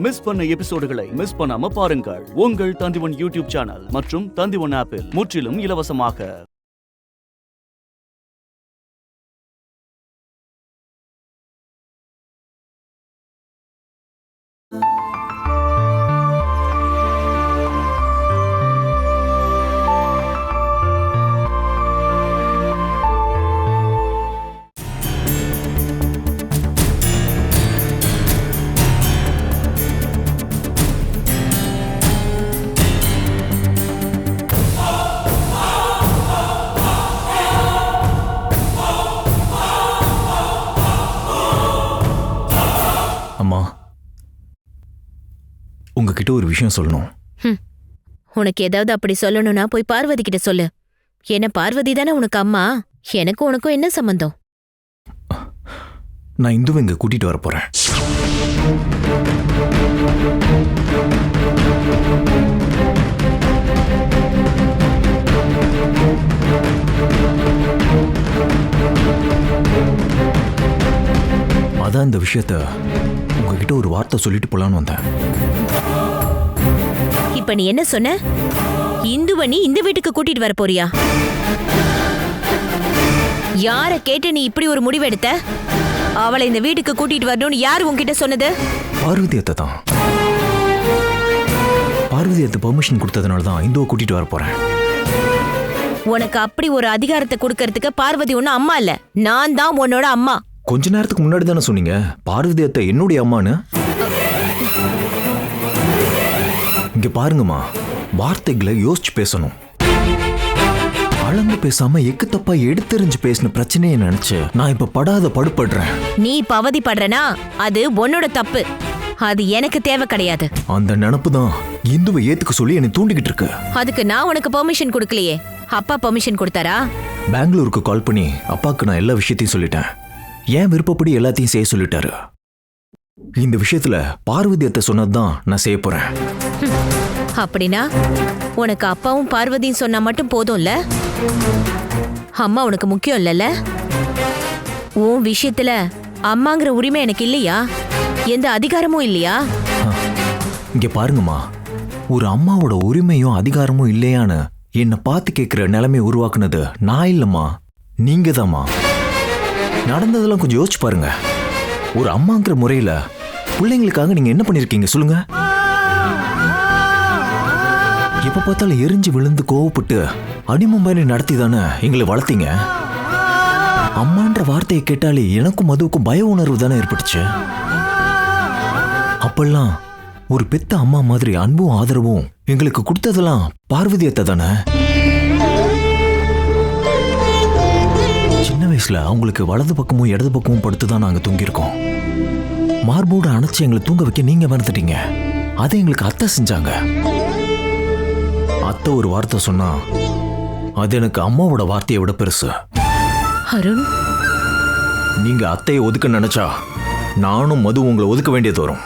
Miss பண்ண எபிசோடுகளை miss பண்ணாம பாருங்கள் உங்கள் தந்திவன் யூடியூப் சேனல் மற்றும் தந்திவன் ஆப்பில் முற்றிலும் இலவசமாக. அம்மா, உங்ககிட்ட ஒரு விஷயம் சொல்லணும். உனக்கு ஏதாவது அப்படி சொல்லணும்னா போய் பார்வதி கிட்ட சொல்லு. என்ன பார்வதி தானே உனக்கு அம்மா. எனக்கும் உனக்கும் என்ன சம்பந்தம்? நான் இந்துவை இங்க கூட்டிட்டு வர போறேன். அதான் இந்த விஷயத்த உங்ககிட்ட ஒரு வார்த்தை சொல்லிட்டு போலான்னு வந்தேன். இப்ப நீ என்ன சொன்ன? இந்துவ நீ இந்த வீட்டுக்கு கூட்டிட்டு வர போறியா? யார கேட்டு நீ இப்படி ஒரு முடிவு எடுத்த? அவளை இந்த வீட்டுக்கு கூட்டிட்டு வரணும்னு யார் உன்கிட்ட சொன்னது? பார்வதி அத்தை தான். பார்வதி அத்தை பெர்மிஷன் கொடுத்ததுனால தான் இந்துவை கூட்டிட்டு வர போறேன். உனக்கு அப்படி ஒரு அதிகாரத்தை கொடுக்கறதுக்கு பார்வதி ஒன்னும் அம்மா இல்ல, நான் தான் உன்னோட அம்மா. கொஞ்ச நேரத்துக்கு முன்னாடி தானே சொன்னீங்க பார்வதி அத்தை என்னுடைய அம்மான்னு. இங்க பாருங்கம்மா, வார்த்தைகளை யோசிச்சு பேசணும். அளந்து பேசாம எக்கு தப்பா எடுத்தெறிஞ்சு பேசின பிரச்சனையை நினைச்சு நான் இப்ப படாத படுபடுறேன். நீ இப்ப அவதிப்படுறனா அது உன்னோட தப்பு, அது எனக்கு தேவை கிடையாது. அந்த நினப்பு தான் இந்துவை ஏத்துக்க சொல்லி என்னை தூண்டிக்கிட்டு இருக்கு. அதுக்கு நான் உனக்கு பெர்மிஷன் கொடுக்கலையே, அப்பா பெர்மிஷன் கொடுத்தாரா? பெங்களூருக்கு கால் பண்ணி அப்பாவுக்கு நான் எல்லா விஷயத்தையும் சொல்லிட்டேன். ஏன் விருப்பப்படி எல்லாத்தையும் செய்ய சொல்லிட்டாரு. இந்த விஷயத்துல பார்வதி அத்தை சொன்னதுதான் நான் செய்ய போறேன். அப்படின்னா உனக்கு அப்பாவும் பார்வதியும் சொன்னா மட்டும் போதும்ல? அம்மா உனக்கு முக்கியம் இல்லைல்ல? உன் விஷயத்துல அம்மாங்கிற உரிமை எனக்கு இல்லையா? எந்த அதிகாரமும் இல்லையா? இங்க பாருங்கம்மா, ஒரு அம்மாவோட உரிமையும் அதிகாரமும் இல்லையான்னு என்னை பார்த்து கேட்கிற நிலைமை உருவாக்குனது நான் இல்லம்மா, நீங்க தாம்மா. நடந்ததெல்லாம் கொஞ்சம் யோசிச்சு பாருங்க. ஒரு அம்மாங்கிற முறையில பிள்ளைங்களுக்காக நீங்க என்ன பண்ணிருக்கீங்க சொல்லுங்க? எப்ப பார்த்தாலும் எரிஞ்சு விழுந்து கோவப்பட்டு அடிமை மாதிரி நடத்தி தானே எங்களை வளர்த்தீங்க. அம்மான்ற வார்த்தையை கேட்டாலே எனக்கும் மதுவுக்கும் பய உணர்வு தானே ஏற்பட்டுச்சு. அப்பெல்லாம் ஒரு பெத்த அம்மா மாதிரி அன்பும் ஆதரவும் எங்களுக்கு கொடுத்ததெல்லாம் பார்வதி அத்தை தானே. சின்ன வயசுல அவங்களுக்கு வலது பக்கமும் இடது பக்கமும் படுத்துதான் நாங்க தூங்கியிருக்கோம். மார்போடு அணைச்சு எங்களை தூங்க வைக்க நீங்க மறந்துட்டீங்க. அதை எங்களுக்கு அத்தை செஞ்சாங்க. அத்தை ஒரு வார்த்தை சொன்னா அது எனக்கு அம்மாவோட வார்த்தையை விட பெருசு. அருண், நீங்க அத்தையை ஒதுக்க நினைச்சா நானும் மது உங்களை ஒதுக்க வேண்டியது வரும்.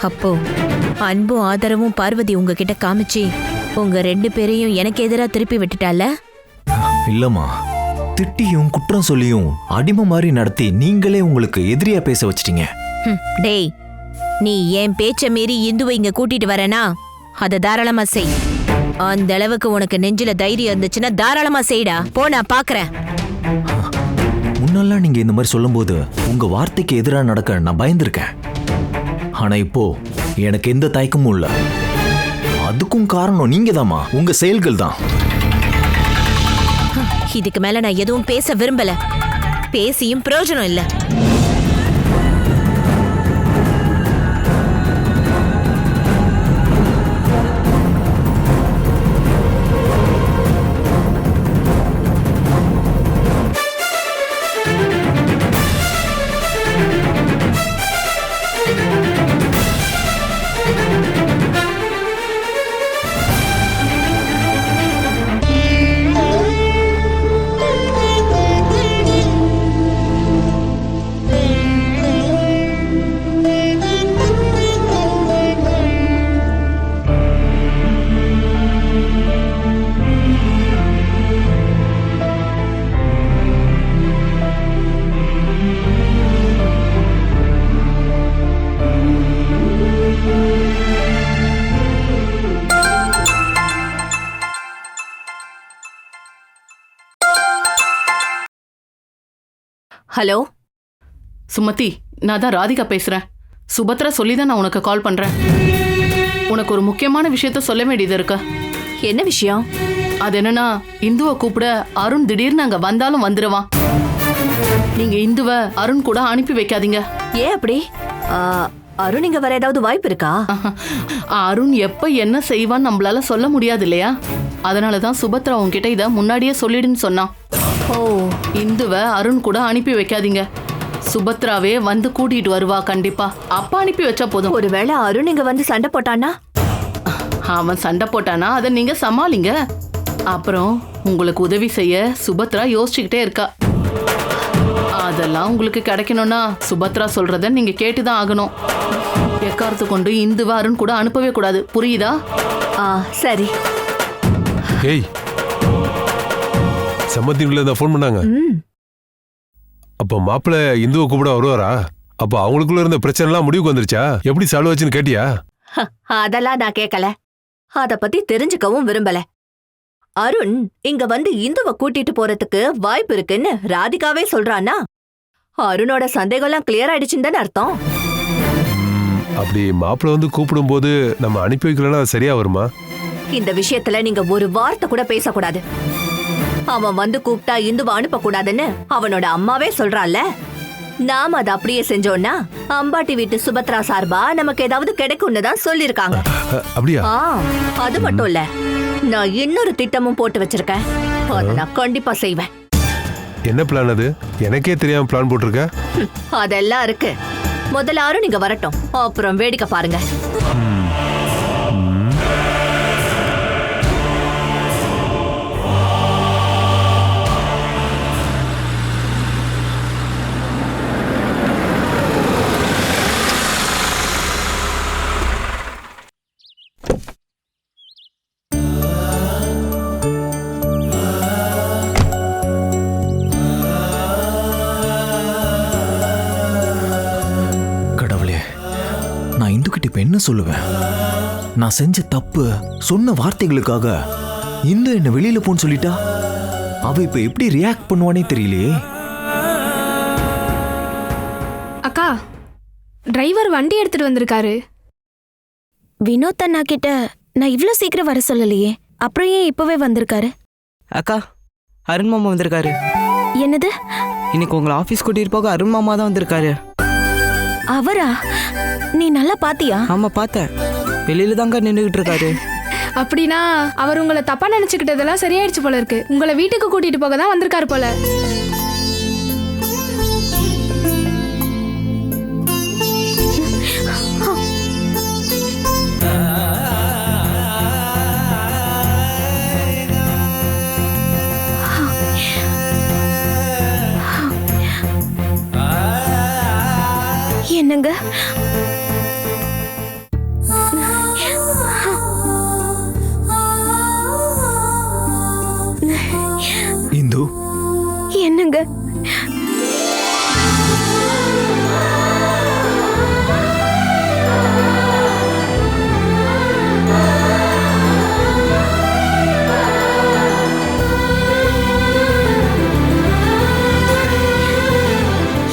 அப்போ அன்பும் ஆதரவும் பார்வதி உங்ககிட்ட காமிச்சு உங்க ரெண்டு பேரையும் எனக்கு எதிராக திருப்பி விட்டுட்டால? இல்லம்மா, திட்டியும் குற்றம் சொல்லியும் அடிமை மாதிரி நடத்தி நீங்களே உங்களுக்கு எதிரியா பேச வச்சிட்டீங்க. டேய், நீ என் பேச்ச மீறி இந்துவை இங்க கூட்டிட்டு வரனா அதை தாராளமா செய். அந்த அளவுக்கு உனக்கு நெஞ்சில தைரியம் இருந்துச்சுன்னா தாராளமா செய்டா. போ, நான் பாக்குறேன். முன்னெல்லாம் நீங்க இந்த மாதிரி சொல்லும்போது உங்க வார்த்தைக்கு எதிராக நடக்க நான் பயந்துருக்கேன். ஆனா இப்போ எனக்கு எந்த தயக்கமும் இல்ல. அதுக்கும் காரணம் நீங்க தாமா, உங்க செயல்கள் தான். இதுக்கு மேல நான் எதுவும் பேச விரும்பல. பேசியும் பிரயோஜனம் இல்ல. ஹலோ சுமதி, நான் தான் ராதிகா பேசுறேன். சுபத்ரா சொல்லி தான் நான் உனக்கு கால் பண்றேன். உனக்கு ஒரு முக்கியமான விஷயத்த சொல்ல வேண்டியது இருக்கு. என்ன விஷயம்? அது என்னன்னா, இந்துவை கூப்பிட அருண் திடீர்னு அங்க வந்தாலும் வந்துருவான். நீங்க இந்துவை அருண் கூட அனுப்பி வைக்காதீங்க. ஏன் அப்படி? அருண் இங்க வர ஏதாவது வாய்ப்பு இருக்கா? அருண் எப்ப என்ன செய்வான்னு நம்மளால சொல்ல முடியாது இல்லையா? அதனாலதான் சுபத்ரா உன்கிட்ட இத முன்னாடியே சொல்லிடுன்னு சொன்னான். ஓ, இந்துவை அருண் கூட அனுப்பி வைக்காதீங்க. சுபத்ராவே வந்து கூட்டிட்டு வருவா கண்டிப்பா. அப்பா அனுப்பி வச்சா போதும். ஒருவேளை அருண் இங்க வந்து சண்டை போட்டானா? அவன் சண்டை போட்டானா அதை நீங்க சமாளிங்க. அப்புறம் உங்களுக்கு உதவி செய்ய சுபத்ரா யோசிச்சுக்கிட்டே இருக்கா. அதெல்லாம் உங்களுக்கு கிடைக்கணும்னா சுபத்ரா சொல்றத நீங்க கேட்டுதான் ஆகணும். எக்காரத்து கொண்டு இந்துவை அருண் கூட அனுப்பவே கூடாது, புரியுதா? சரி. ஏய், சம்மத்திக்குள்ள ஃபோன் பண்ணாங்க. அப்ப மாப்பிள்ள இந்துவை கூப்பிட வருவாரா? அப்ப அவங்களுக்குள்ள இருந்த பிரச்சனை எல்லாம் முடிவுக்கு வந்துருச்சா? எப்படி சால்வ் ஆச்சுன்னு கேட்டியா? அதெல்லாம் நான் கேட்கல. அத பத்தி தெரிஞ்சுக்கவும் விரும்பல. அருண் இங்க வந்து இந்துவை கூட்டிட்டு போறதுக்கு வாய்ப்பு இருக்குன்னு ராதிகாவே சொல்றானா? அருணோட சந்தேகம்லாம் கிளியர் ஆயிடுச்சுன்னு தானே அர்த்தம். அப்படி மாப்பிள்ள வந்து கூப்பிடும் போது நம்ம அனுப்பி வைக்கலன்னா அது சரியா வருமா? இந்த விஷயத்துல நீங்க ஒரு வார்த்தை கூட பேசக்கூடாது. அவன் வந்து கூப்பிட்டா இந்துவை அனுப்ப கூடாதுன்னு அவனோட அம்மாவே சொல்றான்ல. நாம அதை அப்படியே செஞ்சோம்னா அம்பாட்டி வீட்டு சுபத்ரா சார்பா நமக்கு ஏதாவது கிடைக்கும்னு தான் சொல்லிருக்காங்க. அப்படியா? அது மட்டும் இல்ல, நான் இன்னொரு திட்டமும் போட்டு வச்சிருக்கேன். அதை நான் கண்டிப்பா செய்வேன். என்ன பிளான் அது? எனக்கே தெரியாம பிளான் போட்டிருக்க. அதெல்லாம் இருக்கு. முதல்ல யாரும் நீங்க வரட்டும், அப்புறம் வேடிக்கை பாருங்க. இப்ப என்ன சொல்லுவேன்? நான் செஞ்ச தப்பு சொன்ன வார்த்தைகளுக்காக இந்து என்ன வெளியில போன்னு சொல்லிட்டா அவ இப்ப எப்படி ரியாக்ட் பண்ணுவானே தெரியலையே. அக்கா, டிரைவர் வண்டி எடுத்துட்டு வந்திருக்காரு. வினோத் அண்ணா கிட்ட நான் இவ்ளோ சீக்கிரம் வர சொல்லலையே, அப்புறம் ஏன் இப்பவே வந்திருக்காரு? அக்கா, அருண் மாமா வந்திருக்காரு. என்னது? இன்னைக்கு உங்களை ஆபீஸ் கூட்டிட்டு போக அருண் மாமா தான் வந்திருக்காரு. அவரா? நீ நல்லா பாத்தியா? ஆமா பார்த்தேன், வெளியில தாங்க நின்றுகிட்டு இருக்காரு. அப்படின்னா அவர் உங்களை தப்பா நினைச்சுக்கிட்டதெல்லாம் சரியாயிடுச்சு போல இருக்கு. உங்களை வீட்டுக்கு கூட்டிட்டு போக தான் வந்திருக்காரு போல. என்னங்க? இந்து, என்னங்க?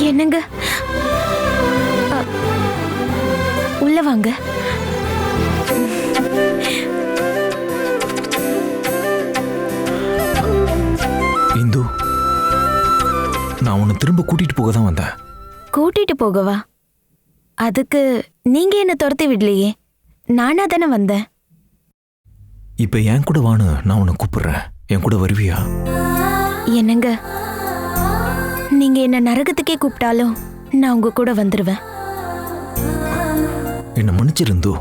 என்னங்க? உள்ள வாங்க. இந்து, நான் உன்னை திரும்ப கூட்டிட்டு போக தான் வந்தேன். கூட்டிட்டு போகவா? அதுக்கு நீங்க என்ன துரத்தி விடலையே, நானா தானே வந்தேன். இப்ப என் கூட வான்னு நான் உன்னை கூப்பிடுறேன், என் கூட வருவியா? என்னங்க, நீங்க என்ன நரகத்துக்கே கூப்பிட்டாலும் நான் உங்க கூட வந்துருவேன். என்ன மன்னிச்சிருந்து,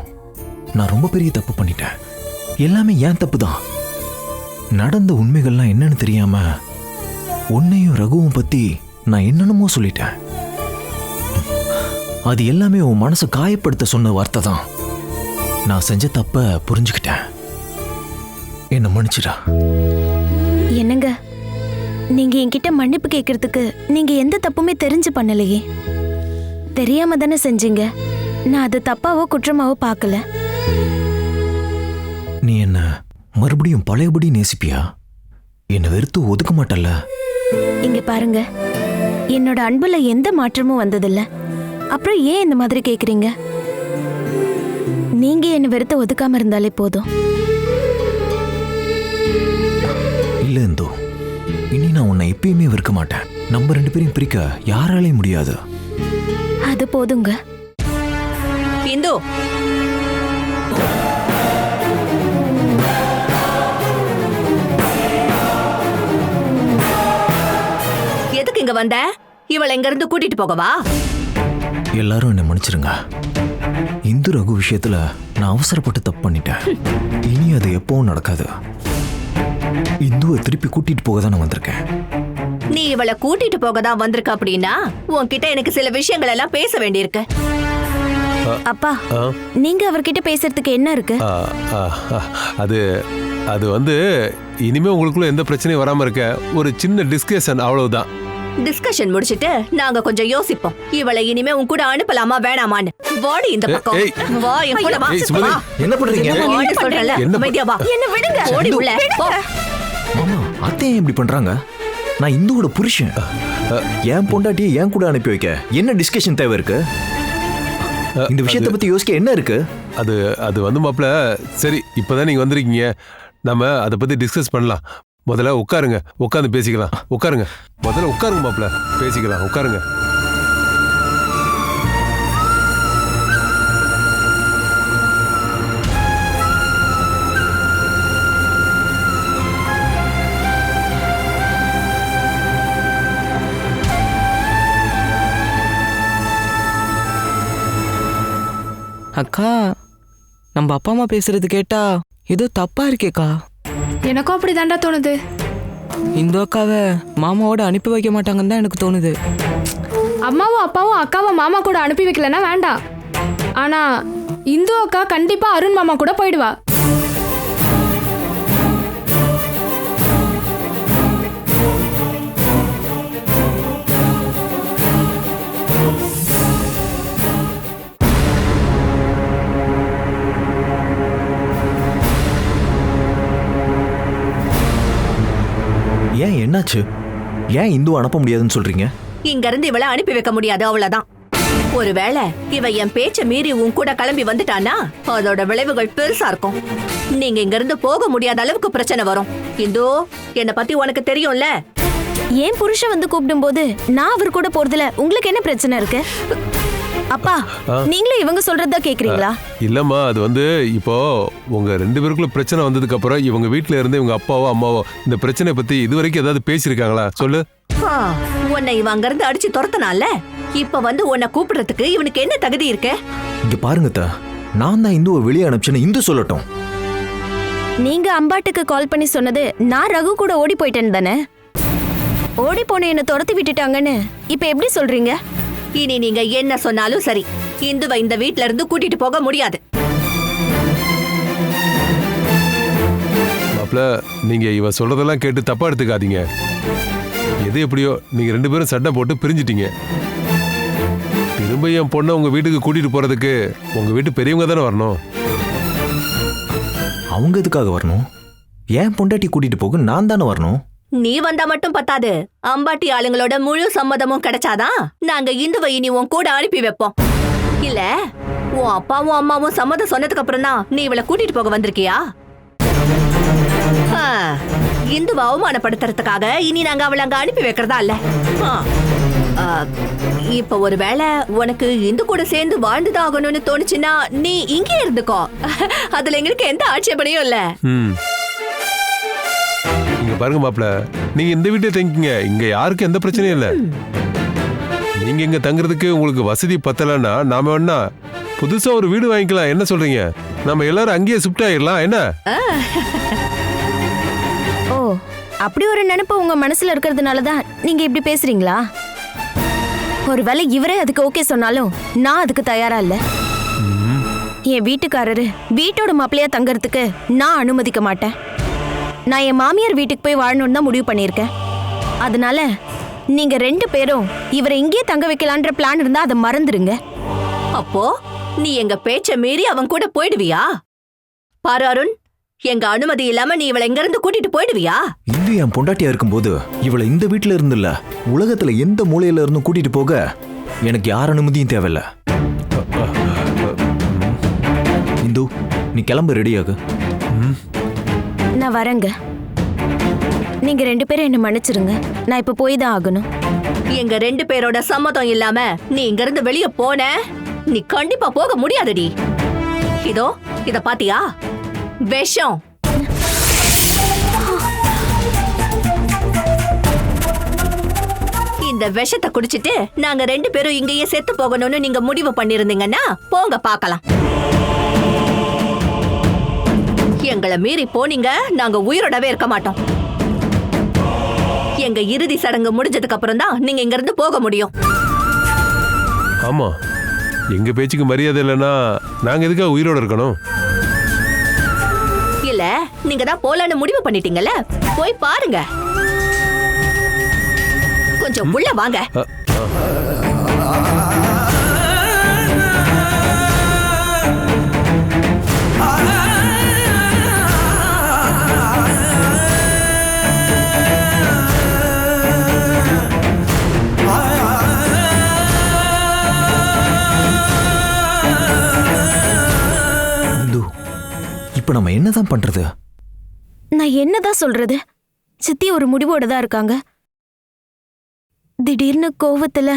நான் ரொம்ப பெரிய தப்பு பண்ணிட்டேன். எல்லாமே ஏன் தப்பு தான். நடந்த உண்மைகள்லாம் என்னன்னு தெரியாம உன்னையும் ரகுவும் பத்தி நான் என்னென்னமோ சொல்லிட்டேன். அது எல்லாமே உன் மனசை காயப்படுத்த சொன்ன வார்த்தை தான். நான் செஞ்ச தப்ப புரிஞ்சுக்கிட்டேன். என்ன மன்னிச்சிடா. என்னங்க, நீங்க என்கிட்ட மன்னிப்பு கேட்கறதுக்கு நீங்க எந்த தப்புமே தெரிஞ்சு பண்ணலையே. தெரியாம தானே செஞ்சீங்க. நான் அது தப்பாவோ குற்றமாவோ பார்க்கல. நீ என்ன மறுபடியும் பழையபடி நேசிப்பியா? என்ன வெறுத்து ஒதுக்க மாட்டல்ல? இங்க பாருங்க, என்னோட அன்புல எந்த மாற்றமும் வந்ததில்ல. அப்புறம் ஏன் இந்த மாதிரி கேக்குறீங்க? நீங்க என்ன வெறுத்த ஒதுக்காம இருந்தாலே போதும். இல்ல இந்து, இனி நான் உன்னை எப்பயுமே வெறுக்க மாட்டேன். நம்ம 2 பேரையும் பிரிக்க யாராலையும் முடியாது. அது போதுங்க. இந்து, எதுக்கு இங்க வந்த? இவளை எங்க இருந்து கூட்டிட்டு போகவா? எல்லாரும் என்னை மன்னிச்சிருங்க. இந்து ரகு விஷயத்துல நான் அவசரப்பட்டு தப்பு பண்ணிட்டேன். இனி அது எப்பவும் நடக்காது. இந்துவை திருப்பி கூட்டிட்டு போக தான் நான் வந்திருக்கேன். நீ இவளை கூட்டிட்டு போக தான் வந்திருக்க அப்படின்னா உன்கிட்ட எனக்கு சில விஷயங்கள் எல்லாம் பேச வேண்டியிருக்கு. அப்பா, நீங்க அவர்கிட்ட பேசுறதுக்கு என்ன இருக்கு? அது அது வந்து இனிமே உங்களுக்குள்ள எந்த பிரச்சனையும் வராம இருக்க ஒரு சின்ன டிஸ்கஷன், அவ்வளவுதான். டிஸ்கஷன் முடிச்சிட்டு நாங்க கொஞ்சம் யோசிப்போம். இவளை இனிமே உன் கூட அனுப்பலாமா வேணாமான்னு. வாடி இந்த பக்கம். வா என் கூட வா. ஏய், சுமதி. என்ன பண்றீங்க? வாடி சொல்றல. என்ன அமைதியா வா. என்ன விடுங்க. ஓடி உள்ள போ. மாமா, அத்தை ஏன் இப்படி பண்றாங்க? நான் இந்துவோட புருஷன். என் பொண்டாட்டியை என் கூட அனுப்பி வைக்க என்ன டிஸ்கஷன் தேவை இருக்கு? இந்த விஷயத்தை பத்தி யோசிக்க என்ன இருக்கு? அது அது வந்து மாப்ள, சரி இப்பதான் நீங்க வந்திருக்கீங்க, நம்ம அதை பத்தி டிஸ்கஸ் பண்ணலாம். முதல்ல உட்காருங்க, உட்காந்து பேசிக்கலாம். உட்காருங்க, முதல்ல உட்காருங்க மாப்ள, பேசிக்கலாம். உட்காருங்க. அக்கா, நம்ம அப்பா அம்மா பேசுறது கேட்டா ஏதோ தப்பா இருக்கேக்கா. எனக்கும் அப்படி தாண்டா தோணுது. இந்த அக்காவை மாமாவோட அனுப்பி வைக்க மாட்டாங்கன்னு தான் எனக்கு தோணுது. அம்மாவும் அப்பாவும் அக்காவை மாமா கூட அனுப்பி வைக்கலன்னா வேண்டாம். ஆனா இந்து அக்கா கண்டிப்பா அருண் மாமா கூட போயிடுவா. ஏன், என்னாச்சு? ஏன் இந்து அனுப்ப முடியாதுன்னு சொல்றீங்க? இங்க இருந்து இவளை அனுப்பி வைக்க முடியாது, அவ்வளவுதான். ஒருவேளை இவ என் பேச்ச மீறி உன் கூட கிளம்பி வந்துட்டானா அதோட விளைவுகள் பெருசா இருக்கும். நீங்க இங்க இருந்து போக முடியாத அளவுக்கு பிரச்சனை வரும். இந்து, என்ன பத்தி உனக்கு தெரியும்ல. ஏன் புருஷன் வந்து கூப்பிடும் போது நான் அவர் கூட போறதுல உங்களுக்கு என்ன பிரச்சனை இருக்கு? அப்பா, நீங்களும் இவங்க சொல்றதா கேக்குறீங்களா? இல்லம்மா, அது வந்து இப்போ உங்க 2 பேருக்குள்ள பிரச்சனை வந்ததுக்கு அப்புறம் இவங்க வீட்டுல இருந்து இவங்க அப்பாவோ அம்மாவோ இந்த பிரச்சனை பத்தி இதுவரைக்கும் ஏதாவது பேசியிருக்காங்களா? சொல்லு. உன்னை இவன் அங்க இருந்து அடிச்சு துரத்தனால இப்ப வந்து உன்னை கூப்பிடுறதுக்கு இவனுக்கு என்ன தகுதி இருக்கு? இங்க பாருங்க, நான் தான் இந்துவை வெளியே அனுப்பிச்சேன்னு இந்து சொல்லட்டும். நீங்க அம்பாட்டுக்கு கால் பண்ணி சொன்னது நான் ரகு கூட ஓடி போயிட்டேன்னு தானே? ஓடி போன என்ன துரத்தி விட்டுட்டாங்கன்னு இப்ப எப்படி சொல்றீங்க? இனி நீங்க என்ன சொன்னாலும் சரி, இந்துவை இந்த வீட்ல இருந்து கூட்டிட்டு போக முடியாது. மாப்ள, நீங்க இவ சொல்றதெல்லாம் கேட்டு தப்பா எடுத்துக்காதீங்க. எது எப்படியோ நீங்க 2 பேரும் சண்டை போட்டு பிரிஞ்சிட்டீங்க. திரும்ப என் பொண்ணை உங்க வீட்டுக்கு கூட்டிட்டு போறதுக்கு உங்க வீட்டு பெரியவங்க தானே வரணும். அவங்க எதுக்காக வரணும்? ஏன் பொண்டாட்டி கூட்டிட்டு போக நான் தானே வரணும். நீ வந்தா மட்டும் பத்தாது, அம்பாட்டி ஆளுங்களோட முழு சம்மதமும் கிடைச்சாதான் நாங்க இந்துவை இனி உன் கூட அனுப்பி வைப்போம். இல்ல உன் அப்பாவும் அம்மாவும் சம்மதம் சொன்னதுக்கு அப்புறம் தான் நீ இவளை கூட்டிட்டு போக வந்திருக்கியா? இந்துவை அவமானப்படுத்துறதுக்காக இனி நாங்க அவளை அங்க அனுப்பி வைக்கிறதா இல்ல. இப்ப ஒருவேளை உனக்கு இந்து கூட சேர்ந்து வாழ்ந்துதான் ஆகணும்னு தோணுச்சுன்னா நீ இங்கே இருந்துக்கோ. அதுல எங்களுக்கு எந்த ஆட்சேபனையும் இல்ல. இங்க பாருங்க மாப்ள, நீங்க இந்த வீட்டை தங்கிங்க, இங்க யாருக்கும் எந்த பிரச்சனையும் இல்ல. நீங்க இங்க தங்குறதுக்கு உங்களுக்கு வசதி பத்தலன்னா நாம வேணா புதுசா ஒரு வீடு வாங்கிக்கலாம். என்ன சொல்றீங்க? நம்ம எல்லாரும் அங்கேயே ஷிஃப்ட் ஆயிடலாம். என்ன? ஓ, அப்படி ஒரு நினைப்பு உங்க மனசுல இருக்கிறதுனாலதான் நீங்க இப்படி பேசுறீங்களா? ஒருவேளை இவரே அதுக்கு ஓகே சொன்னாலும் நான் அதுக்கு தயாரா இல்ல. என் வீட்டுக்காரரு வீட்டோட மாப்பிள்ளையா தங்கறதுக்கு நான் அனுமதிக்க மாட்டேன். நான் என் மாமியார் வீட்டுக்கு போய் வாழணும்னு தான் முடிவு பண்ணியிருக்கேன். அதனால நீங்க 2 பேரும் இவரை இங்கேயே தங்க வைக்கலான்ற பிளான் இருந்தா அதை மறந்துடுங்க. அப்போ நீ எங்க பேச்ச மீறி அவன் கூட போயிடுவியா? பாரு அருண், எங்க அனுமதி இல்லாம நீ இவளை இங்க இருந்து கூட்டிட்டு போயிடுவியா? இந்து என் பொண்டாட்டியா இருக்கும்போது இவளை இந்த வீட்டுல இருந்து இல்ல, உலகத்துல எந்த மூலையில இருந்தும் கூட்டிட்டு போக எனக்கு யார் அனுமதியும் தேவையில்ல. இந்து, நீ கிளம்பு, ரெடியாகு. நான் வரேங்க. நீங்க 2 பேரும் என்ன மன்னிச்சிருங்க. நான் இப்ப போய் தான் ஆகணும். எங்க 2 பேரோட சம்மதம் இல்லாம நீ இங்க இருந்து வெளிய போன, நீ கண்டிப்பா போக முடியாதுடி. இதோ இத பாத்தியா? விஷம். இந்த விஷத்தை குடிச்சிட்டு நாங்க 2 பேரும் இங்கேயே செத்து போகணும்னு நீங்க முடிவு பண்ணிருந்தீங்கன்னா போங்க பார்க்கலாம். எங்களை மீறி போனீங்க, நாங்க உயிரோடவே இருக்க மாட்டோம். எங்க இறுதி சடங்கு முடிஞ்சதுக்கு அப்புறம் தான் நீங்க இங்க இருந்து போக முடியும். ஆமா, எங்க பேச்சுக்கு மரியாதை இல்லைன்னா நாங்க எதுக்காக உயிரோட இருக்கணும்? இல்ல, நீங்க தான் போலான்னு முடிவு பண்ணிட்டீங்கல்ல, போய் பாருங்க. கொஞ்சம் உள்ள வாங்க. இப்ப நம்ம என்னதான் பண்றது? நான் என்னதான் சொல்றது? சித்தி ஒரு முடிவோட தான் இருக்காங்க. திடீர்னு கோவத்துல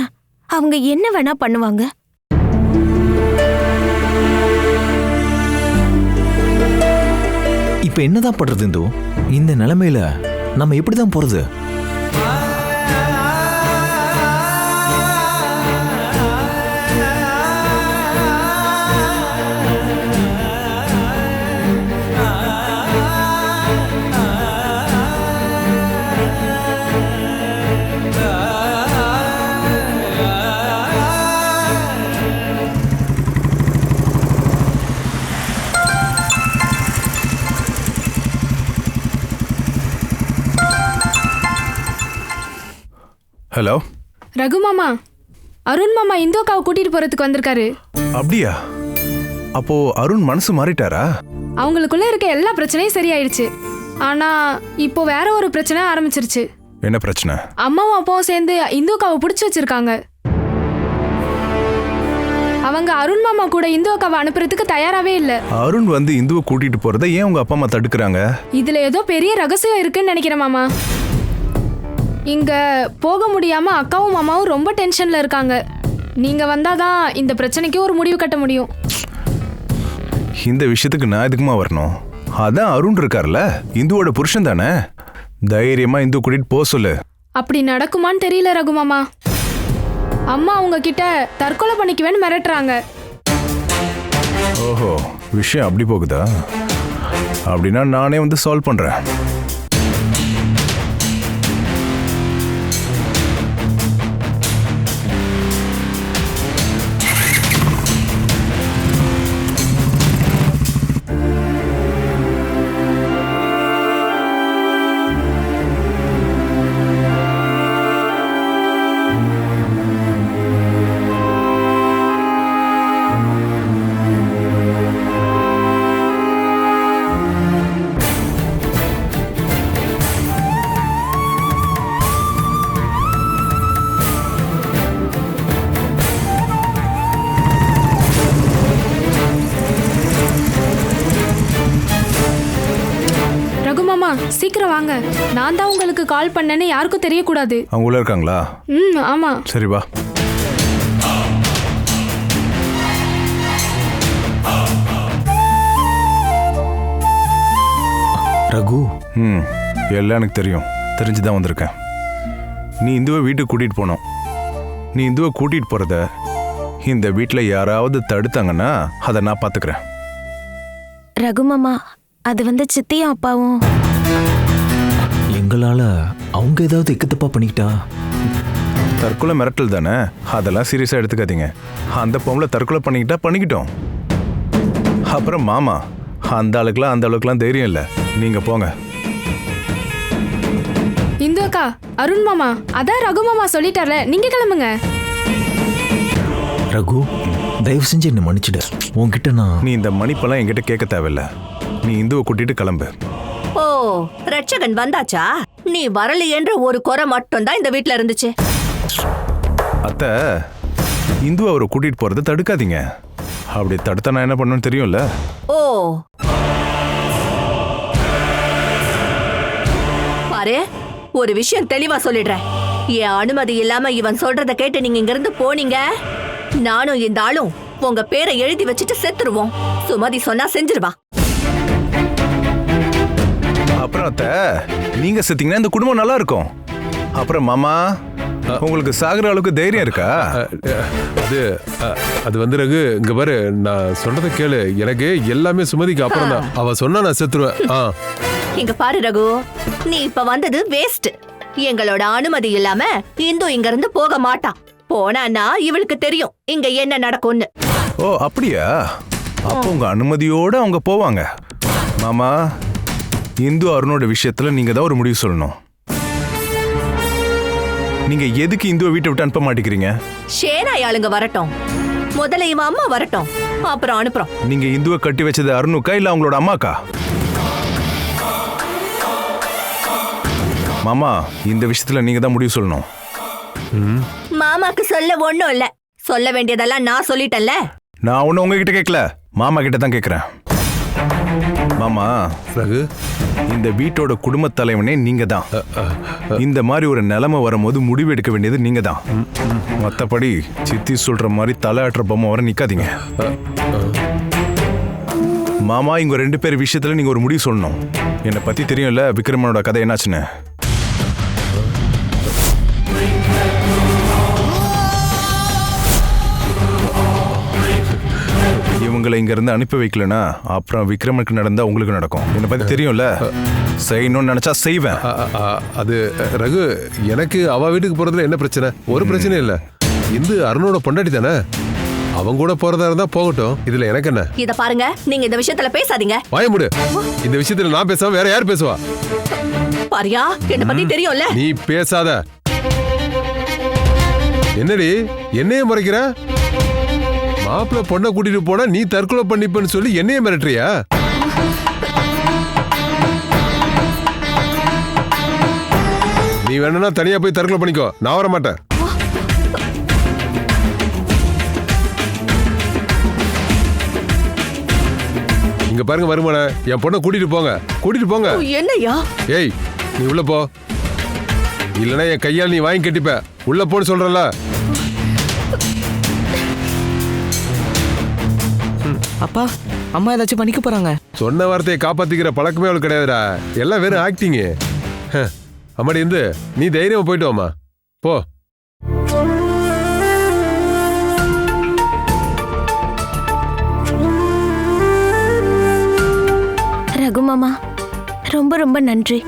அவங்க என்ன வேணா பண்ணுவாங்க. இப்ப என்னதான் பண்றது இந்து? இந்த நிலைமையில நம்ம எப்படிதான் போறது? ஹலோ ரகு மாமா, அருண் மாமா இந்து அக்காவை கூட்டிட்டு போறதுக்கு வந்திருக்காரு. அப்படியா? அப்போ அருண் மனசு மாறிட்டாரா? அவங்களுக்குள்ள இருக்க எல்லா பிரச்சனையும் சரியாயிடுச்சு. ஆனா இப்போ வேற ஒரு பிரச்சனை ஆரம்பிச்சிருச்சு. என்ன பிரச்சனை? அம்மாவும் அப்பாவும் சேர்ந்து இந்து அக்காவை பிடிச்சு வச்சிருக்காங்க. அவங்க அருண் மாமா கூட இந்து அக்காவை அனுப்புறதுக்கு தயாராவே இல்ல. அருண் வந்து இந்துவை கூட்டிட்டு போறதை ஏன் உங்க அப்பா அம்மா தடுக்கிறாங்க? இதுல ஏதோ பெரிய ரகசியம் இருக்குன்னு நினைக்கிறேன் மாமா. இங்க போக முடியாம அக்காவும் மாமாவும் ரொம்ப டென்ஷன்ல இருக்காங்க. நீங்க வந்தாதான் இந்த பிரச்சனைக்கு ஒரு முடிவு கட்ட முடியும். இந்த விஷயத்துக்கு நான் எதுக்குமா வரணும்? அதான் அருண் இருக்கார்ல, இந்துவோட புருஷன் தானே. தைரியமா இந்து கூட்டிட்டு போக சொல்லு. அப்படி நடக்குமான்னு தெரியல ரகு மாமா. அம்மா அவங்க கிட்ட தற்கொலை பண்ணிக்குவேன்னு மிரட்டுறாங்க. ஓஹோ, விஷயம் அப்படி போகுதா? அப்படின்னா நானே வந்து சால்வ் பண்றேன். சீக்கிரம் வாங்க. நான் தான் உங்களுக்கு கால் பண்ணேன்னு யாருக்கும் தெரியக்கூடாது. அவங்க உள்ள இருக்காங்களா? ஆமா. சரி வா. ரகு, எல்லாம் எனக்கு தெரியும். தெரிஞ்சுதான் வந்திருக்கேன். நீ இந்துவை வீட்டுக்கு கூட்டிட்டு போனோம். நீ இந்துவை கூட்டிட்டு போறத இந்த வீட்டில் யாராவது தடுத்தாங்கன்னா அதை நான் பார்த்துக்கிறேன். ரகு மாமா, அது வந்து சித்தியும் அப்பாவும் எங்களால அவங்க ஏதாவது இக்கத்தப்பா பண்ணிக்கிட்டா? தற்கொலை மிரட்டல் தானே, அதெல்லாம் சீரியஸா எடுத்துக்காதீங்க. அந்த பொம்பளை தற்கொலை பண்ணிக்கிட்டா பண்ணிக்கிட்டோம். அப்புறம் மாமா, அந்த அளவுக்குலாம் தைரியம் இல்லை. நீங்க போங்க. இந்து அக்கா, அருண் மாமா, அதான் ரகு மாமா சொல்லிட்டார்ல, நீங்க கிளம்புங்க. ரகு, தயவு செஞ்சு என்ன மன்னிச்சிடு. உன்கிட்ட நான் நீ இந்த மன்னிப்பெல்லாம் என்கிட்ட கேட்க தேவையில்ல. நீ இந்துவை கூட்டிட்டு கிளம்பு. ஓ, ரட்சகன் வந்தாச்சா? நீ வரலையேன்ற ஒரு குறை மட்டும்தான் இந்த வீட்ல இருந்துச்சு. அத்தை, இந்துவை அவரை கூட்டிட்டு போறதை தடுக்காதீங்க. அப்படி தடுத்தா நான் என்ன பண்ணுன்னு தெரியும்ல. ஓ, பாரு, ஒரு விஷயம் தெளிவா சொல்லிடுறேன். என் அனுமதி இல்லாம இவன் சொல்றத கேட்டு நீங்க இங்க இருந்து போனீங்க, நானும் இந்த ஆளும் உங்க பேரை எழுதி வச்சுட்டு செத்துருவோம். சுமதி சொன்னா செஞ்சிருவா. அப்புறம் அத்தை, நீங்க செத்தீங்கன்னா இந்த குடும்பம் நல்லா இருக்கும். அப்புறம் மாமா, உங்களுக்கு சாகுற அளவுக்கு தைரியம் இருக்கா? அது வந்து ரகு, இங்க பாரு, நான் சொல்றத கேளு. எனக்கு எல்லாமே சுமதிக்கு அப்புறம் தான். அவ சொன்னா நான் செத்துருவேன். இங்க பாரு ரகு, நீ இப்ப வந்தது வேஸ்ட். எங்களோட அனுமதி இல்லாம இந்து இங்க இருந்து போக மாட்டா. போனா இவளுக்கு தெரியும் இங்க என்ன நடக்கும்னு. ஓ அப்படியா? அப்போ உங்க அனுமதியோட அவங்க போவாங்க. மாமா, இந்து அருணோட விஷயத்துல நீங்க தான் ஒரு முடிவு சொல்லணும். நீங்க எதுக்கு இந்துவை வீட்டை விட்டு அனுப்ப மாட்டேங்கிறீங்க? ஷேனாய் ஆளுங்க வரட்டும், முதல்ல இவன் அம்மா வரட்டும், அப்புறம் அனுப்புறோம். நீங்க இந்துவை கட்டி வச்சது அருணுக்கா இல்ல அவங்களோட அம்மாக்கா? மாமா, இந்த விஷயத்துல நீங்க தான் முடிவு சொல்லணும். மாமாக்கு சொல்ல ஒண்ணும் இல்ல, சொல்ல வேண்டியதெல்லாம் நான் சொல்லிட்டேன்ல. நான் ஒண்ணு உங்ககிட்ட கேட்கல, மாமா கிட்ட தான் கேட்கிறேன். மாமா, ரகு, இந்த வீட்டோட குடும்ப தலைவனே நீங்க தான். இந்த மாதிரி ஒரு நிலைமை வரும்போது முடிவு எடுக்க வேண்டியது நீங்க தான். மத்தபடி சித்தி சொல்ற மாதிரி தலையாட்டுற பொம்மை வர நிக்காதீங்க. மாமா, இங்க 2 பேர் விஷயத்துல நீங்க ஒரு முடிவு சொல்லணும். என்னை பத்தி தெரியும்ல, விக்ரமனோட கதை என்னாச்சுன்னு. இவங்களை இங்க இருந்து அனுப்பி வைக்கலனா அப்புறம் விக்ரமனுக்கு நடந்தா உங்களுக்கு நடக்கும். என்னை பத்தி தெரியும்ல, செய்யணும்னு நினைச்சா செய்வேன். அது ரகு, எனக்கு அவ வீட்டுக்கு போறதுல என்ன பிரச்சனை? ஒரு பிரச்சனை இல்ல. இந்து அருணோட பொண்டாட்டி தானே, அவங்க கூட போறதா இருந்தா போகட்டும். இதுல எனக்கு என்ன? இத பாருங்க, நீங்க இந்த விஷயத்துல பேசாதீங்க. வாய மூடு. இந்த விஷயத்துல நான் பேசாம வேற யார் பேசுவா? பாரியா, என்ன பத்தி தெரியும்ல. நீ பேசாத. என்னடி என்னைய மறைக்கிற? மாப்பிள்ள பொண்ணை கூட்டிட்டு போனா நீ தற்கொலை பண்ணிப்பன்னு சொல்லி என்னைய மிரட்டுறியா? நீ வேணும்னா தனியா போய் தற்கொலை பண்ணிக்கோ, நான் வர மாட்டேன். இங்க பாருங்க வருமான, என் பொண்ணை கூட்டிட்டு போங்க, கூட்டிட்டு போங்க. என்னையா? ஏய், நீ உள்ள போ, இல்லனா என் கையால் நீ வாங்கி கட்டிப்ப. உள்ள போன்னு சொல்றல. அப்பா, அம்மா ஏதாச்சும் பண்ணிக்க போறாங்க. சொன்ன வார்த்தையை காப்பாத்திக்கிற பழக்கமே அவளுக்கு கிடையாதுடா, எல்லாம் வெறும் ஆக்டிங். அம்மாடி இருந்து நீ தைரியமா போயிட்டு வாமா, போ. ரகு மாமா, ரொம்ப ரொம்ப நன்றி.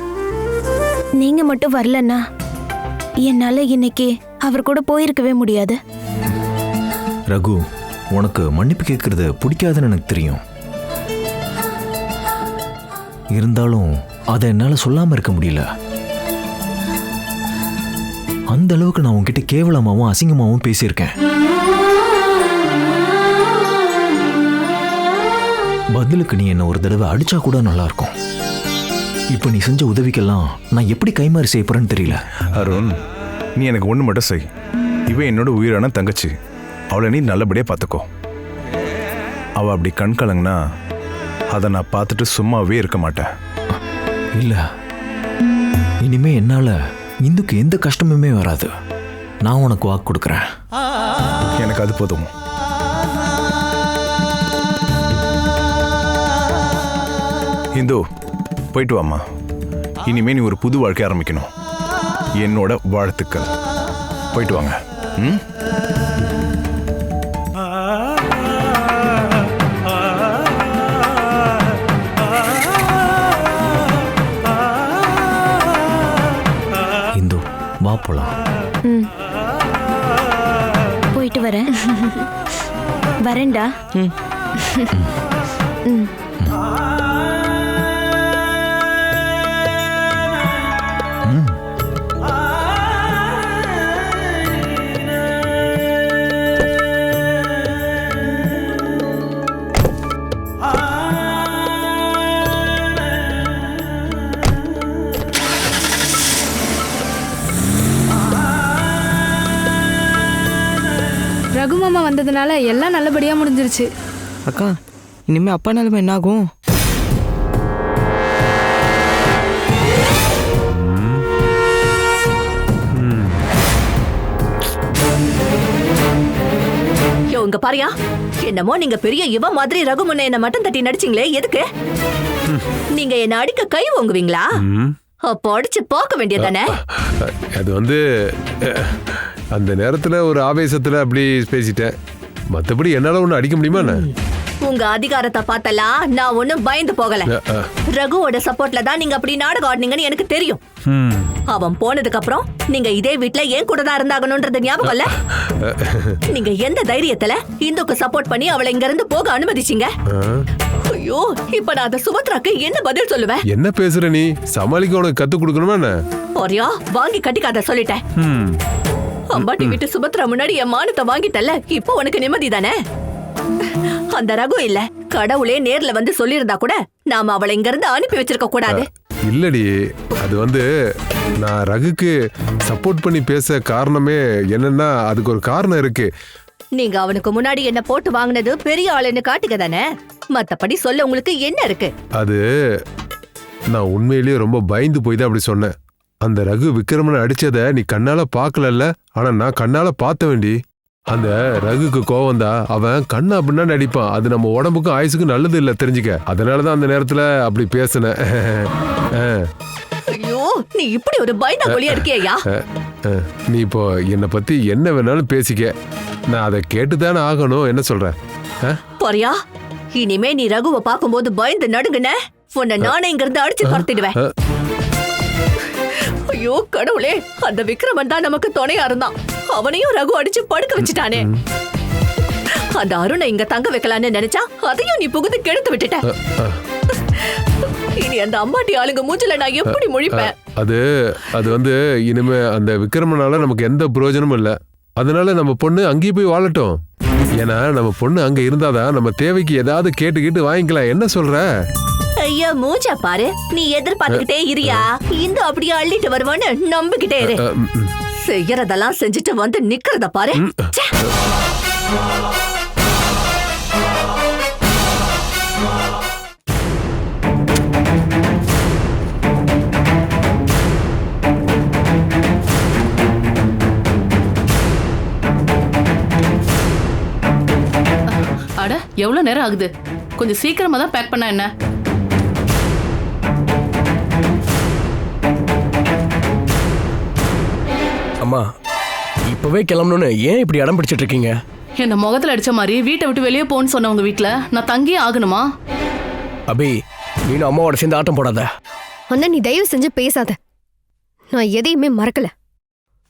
நீங்க மட்டும் வரலன்னா என்னால இன்னைக்கு அவர் கூட போயிருக்கவே முடியாது. ரகு, உனக்கு மன்னிப்பு கேட்கறது பிடிக்காதுன்னு எனக்கு தெரியும். இருந்தாலும் அதை என்னால சொல்லாம இருக்க முடியல. அந்த அளவுக்கு நான் உன்கிட்ட கேவலமாவும் அசிங்கமாவும் பேசியிருக்கேன். பதிலுக்கு நீ என்ன ஒரு தடவை அடிச்சா கூட நல்லா இருக்கும். இப்ப நீ செஞ்ச உதவிக்கெல்லாம் நான் எப்படி கைமாறி செய்ய போறேன்னு தெரியல. அருண், நீ எனக்கு ஒண்ணு மட்டும் செய். இவன் என்னோட உயிரான தங்கச்சி, அவளை நீ நல்லபடியா பார்த்துக்கோ. அவ அப்படி கண் கலங்கினா அதை நான் பார்த்துட்டு சும்மாவே இருக்க மாட்டேன். இல்ல, இனிமே என்னால இந்துக்கு எந்த கஷ்டமுமே வராது. நான் உனக்கு வாக்கு கொடுக்குறேன். எனக்கு அது போதும். இந்து, போயிட்டு வாமா. இனிமே நீ ஒரு புது வாழ்க்கை ஆரம்பிக்கணும். என்னோட வாழ்த்துக்கள். போயிட்டு வாங்க. இந்து, வா போலாம். போயிட்டு வரேன். வரேன்டா. ரகு மாமா வந்ததுனால எல்லாம் நல்லபடியா முடிஞ்சிருச்சு. அக்கா இனிமே அப்பா நிலைமை என்ன ஆகும்? இங்க பாரியா, என்னமோ நீங்க பெரிய இவ மாதிரி ரகு முன்ன என்ன மட்டும் தட்டி நடிச்சீங்களே, எதுக்கு? நீங்க என்ன அடிக்க கை ஓங்குவீங்களா? அப்போ அடிச்சு பார்க்க வேண்டியதானே? அது வந்து அந்த நேரத்துல ஒரு ஆவேசத்துல அப்படி பேசிட்டேன். மத்தபடி என்னால ஒண்ணு அடிக்க முடியுமா? உங்க அதிகாரத்தை பார்த்தலாம் நான் ஒண்ணும் பயந்து போகல. ரகுவோட சப்போர்ட்ல தான் நீங்க அப்படி நாடகம் ஆடுனீங்கன்னு எனக்கு தெரியும். அவன் போனதுக்கு அப்புறம் நீங்க இதே வீட்ல ஏன் கூட தான் இருந்தாகணும்ன்றது ஞாபகம் இல்ல? நீங்க எந்த தைரியத்துல இந்துக்கு சப்போர்ட் பண்ணி அவளை இங்க இருந்து போக அனுமதிச்சீங்க? ஐயோ, இப்ப நான் அந்த சுபத்ராக்கு என்ன பதில் சொல்லுவேன்? என்ன பேசுற நீ? சமாளிக்க உனக்கு கத்து கொடுக்கணுமா என்ன? போறியா? வாங்கி கட்டிக்காத சொல்லிட்டேன். அம்பாட்டி வீட்டு சுபத்ரா முன்னாடி என் மானத்தை வாங்கிட்டல்ல, இப்போ உனக்கு நிம்மதி தானே? அந்த ரகு இல்ல, கடவுளே நேர்ல வந்து சொல்லியிருந்தா கூட நாம அவளை இங்க இருந்து அனுப்பி வச்சிருக்க கூடாது. இல்லடி, அது வந்து நான் ரகுக்கு சப்போர்ட் பண்ணி பேச காரணமே என்னன்னா அதுக்கு ஒரு காரணம் இருக்கு. நீங்க அவனுக்கு முன்னாடி என்ன போட்டு வாங்கினது பெரிய ஆளுன்னு காட்டுக தானே, மத்தபடி சொல்ல உங்களுக்கு என்ன இருக்கு? அது நான் உண்மையிலேயே ரொம்ப பயந்து போய் தான் அப்படி சொன்னேன். அந்த ரகு விக்ரமனை அடிச்சத நீ கண்ணால பாக்கலல்ல, ஆனா நான் கண்ணால பார்த்த வேண்டி. அந்த ரகுக்கு கோவம் தான், அவன் கண்ணா அப்படின்னா நடிப்பான். அது நம்ம உடம்புக்கும் ஆயுசுக்கும் நல்லது இல்ல, தெரிஞ்சுக்க. அதனாலதான் அந்த நேரத்துல அப்படி பேசினேன். ஐயோ, நீ இப்படி ஒரு பயந்த ஒளியா இருக்கியா? நீ இப்போ என்னை பத்தி என்ன வேணாலும் பேசிக்க, நான் அதை கேட்டுதானே ஆகணும். என்ன சொல்ற? போறியா? இனிமே நீ ரகுவை பார்க்கும்போது பயந்து நடுங்குன, உன்னை நானே இங்க இருந்து அடிச்சு துரத்திடுவேன். ஐயோ கடவுளே, அந்த விக்ரமன் தான் நமக்கு துணையா இருந்தான். அவனையும் ரகு அடிச்சு படுக்க வச்சுட்டானே. அந்த அருணை இங்க தங்க வைக்கலான்னு நினைச்சா அதையும் நீ புகுந்து கெடுத்து விட்டுட்ட. இனி அந்த அம்மாட்டி ஆளுங்க மூஞ்சில நான் எப்படி முழிப்பேன்? அது வந்து இனிமே அந்த விக்ரமனால நமக்கு எந்த பிரயோஜனமும் இல்ல. அதனால நம்ம பொண்ணு அங்கேயே போய் வாழட்டும். ஏன்னா நம்ம பொண்ணு அங்க இருந்தாதான் நம்ம தேவைக்கு ஏதாவது கேட்டு வாங்கிக்கலாம். என்ன சொல்ற? ஐயா மூஞ்சா பாரு, நீ எதிர்பார்த்துக்கிட்டே இருயா, இந்த அப்படியே அள்ளிட்டு வருவான்னு நம்பிக்கிட்டே இரு. செய்யறதெல்லாம் செஞ்சுட்டு வந்து நிக்கிறத பாரு. அட, எவ்வளவு நேரம் ஆகுது? கொஞ்சம் சீக்கிரமா தான் பேக் பண்ண என்ன? அம்மா, இப்பவே கிளம்பணும்னு ஏன் இப்படி அடம் பிடிச்சிட்டு இருக்கீங்க? என்ன முகத்துல அடிச்ச மாதிரி வீட்டை விட்டு வெளியே போன்னு சொன்னவங்க வீட்டுல நான் தங்கியே ஆகணுமா? அபி, நீனும் அம்மாவோட சேர்ந்து ஆட்டம் போடாத. அண்ணா, நீ தயவு செஞ்சு பேசாத. நான் எதையுமே மறக்கல.